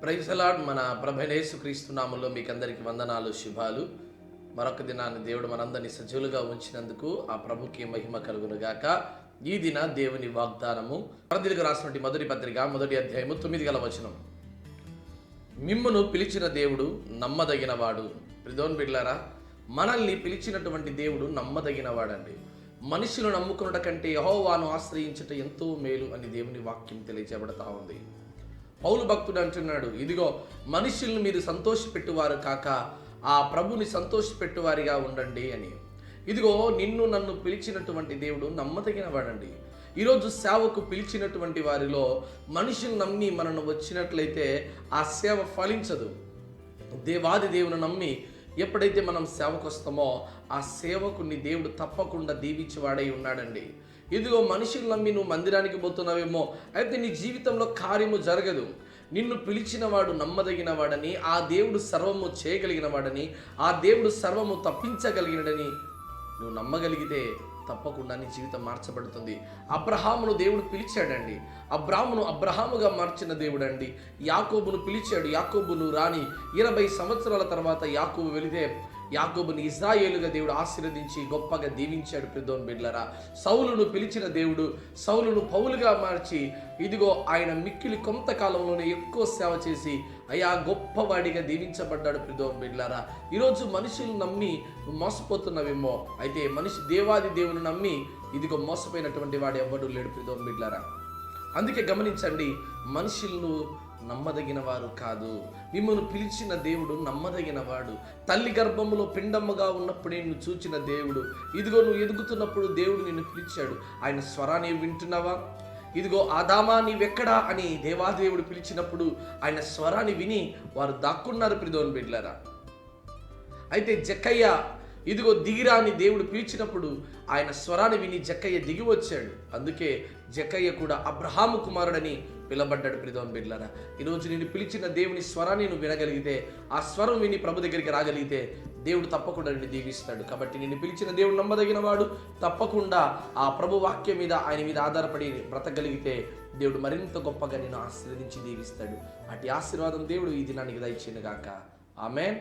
Praise the lord. మన ప్రభువైన యేసుక్రీస్తు నామములో మీకందరికి వందనాలు, శుభాలు. మరొక దినాన్ని దేవుడు మనందరినీ సజీవులుగా ఉంచినందుకు ఆ ప్రభుకి మహిమ కలుగును గాక. ఈ దిన దేవుని వాగ్దానము కొరింథీయులకు రాసినటువంటి మొదటి పత్రిక 1వ అధ్యాయము 9వ వచనం. మిమ్మును పిలిచిన దేవుడు నమ్మదగినవాడు. ప్రియమైన బిడ్డలారా, మనల్ని పిలిచినటువంటి దేవుడు నమ్మదగినవాడండి. మనుషులు నమ్ముకున్నట కంటే యెహోవాను ఆశ్రయించుట ఎంతో మేలు అని దేవుని వాక్యం తెలియజేయబడతా ఉంది. పౌలు భక్తుడు అంటున్నాడు, ఇదిగో మనుషుల్ని మీరు సంతోషపెట్టువారు కాక ఆ ప్రభుని సంతోషపెట్టువారిగా ఉండండి అని. ఇదిగో నిన్ను నన్ను పిలిచినటువంటి దేవుడు నమ్మదగిన వాడండి. ఈరోజు సేవకు పిలిచినటువంటి వారిలో మనుషులు నమ్మి మనను వచ్చినట్లయితే ఆ సేవ ఫలించదు. దేవాది దేవుని నమ్మి ఎప్పుడైతే మనం సేవకు వస్తామో ఆ సేవకుని దేవుడు తప్పకుండా దీవించేవాడై ఉన్నాడండి. ఇదిగో మనుషులు నమ్మి నువ్వు మందిరానికి పోతున్నావేమో, అయితే నీ జీవితంలో కార్యము జరగదు. నిన్ను పిలిచిన వాడు నమ్మదగిన వాడని, ఆ దేవుడు సర్వము చేయగలిగిన వాడని, ఆ దేవుడు సర్వము తప్పించగలిగినడని నువ్వు నమ్మగలిగితే తప్పకుండా నీ జీవితం మార్చబడుతుంది. అబ్రహామును దేవుడు పిలిచాడండి. అబ్రహాముగా మార్చిన దేవుడు అండి. యాకోబును పిలిచాడు. యాకోబును రాని 20 సంవత్సరాల తర్వాత యాకోబు వెళితే యాకోబుని ఇశ్రాయేలుగా దేవుడు ఆశీర్వదించి గొప్పగా దీవించాడు. ప్రియమైన బిడ్డలారా, సౌలును పిలిచిన దేవుడు సౌలును పౌలుగా మార్చి ఇదిగో ఆయన మిక్కిలి కొంతకాలంలోనే ఎక్కువ సేవ చేసి అయా గొప్పవాడిగా దీవించబడ్డాడు. ప్రియమైన బిడ్డలారా, ఈరోజు మనుషులు నమ్మి మోసపోతున్నవేమో, అయితే దేవాది దేవుని నమ్మి ఇదిగో మోసపోయినటువంటి వాడు ఎవ్వడూ లేడు. ప్రియమైన బిడ్డలారా, అందుకే గమనించండి, మనుషులను నమ్మదగిన వారు కాదు. మిమ్మల్ని పిలిచిన దేవుడు నమ్మదగిన వాడు. తల్లి గర్భములో పిండమ్మగా ఉన్నప్పుడే నువ్వు చూచిన దేవుడు. ఇదిగో నువ్వు ఎదుగుతున్నప్పుడు దేవుడు నిన్ను పిలిచాడు. ఆయన స్వరాన్ని వింటున్నావా? ఇదిగో ఆదామా నీవెక్కడా అని దేవాదేవుడు పిలిచినప్పుడు ఆయన స్వరాన్ని విని వారు దాక్కున్నారు. ప్రియమైన బిడ్డలారా, అయితే జక్కయ్య ఇదిగో దిగిరా అని దేవుడు పిలిచినప్పుడు ఆయన స్వరాన్ని విని జక్కయ్య దిగి వచ్చాడు. అందుకే జక్కయ్య కూడా అబ్రహాము కుమారుడని పిలబడ్డాడు. ప్రియమైన బిడ్డలారా, ఈరోజు నేను పిలిచిన దేవుని స్వరాన్ని నువ్వు వినగలిగితే, ఆ స్వరం విని ప్రభు దగ్గరికి రాగలిగితే దేవుడు తప్పకుండా నిన్ను దీవిస్తాడు. కాబట్టి నిన్ను పిలిచిన దేవుడు నమ్మదగిన వాడు. తప్పకుండా ఆ ప్రభు వాక్యం మీద ఆయన మీద ఆధారపడి బ్రతకగలిగితే దేవుడు మరింత గొప్పగా నిన్ను ఆశీర్వదించి దీవిస్తాడు. అటు ఆశీర్వాదం దేవుడు ఈ దినానికి దయచేయను గాక. ఆమేన్.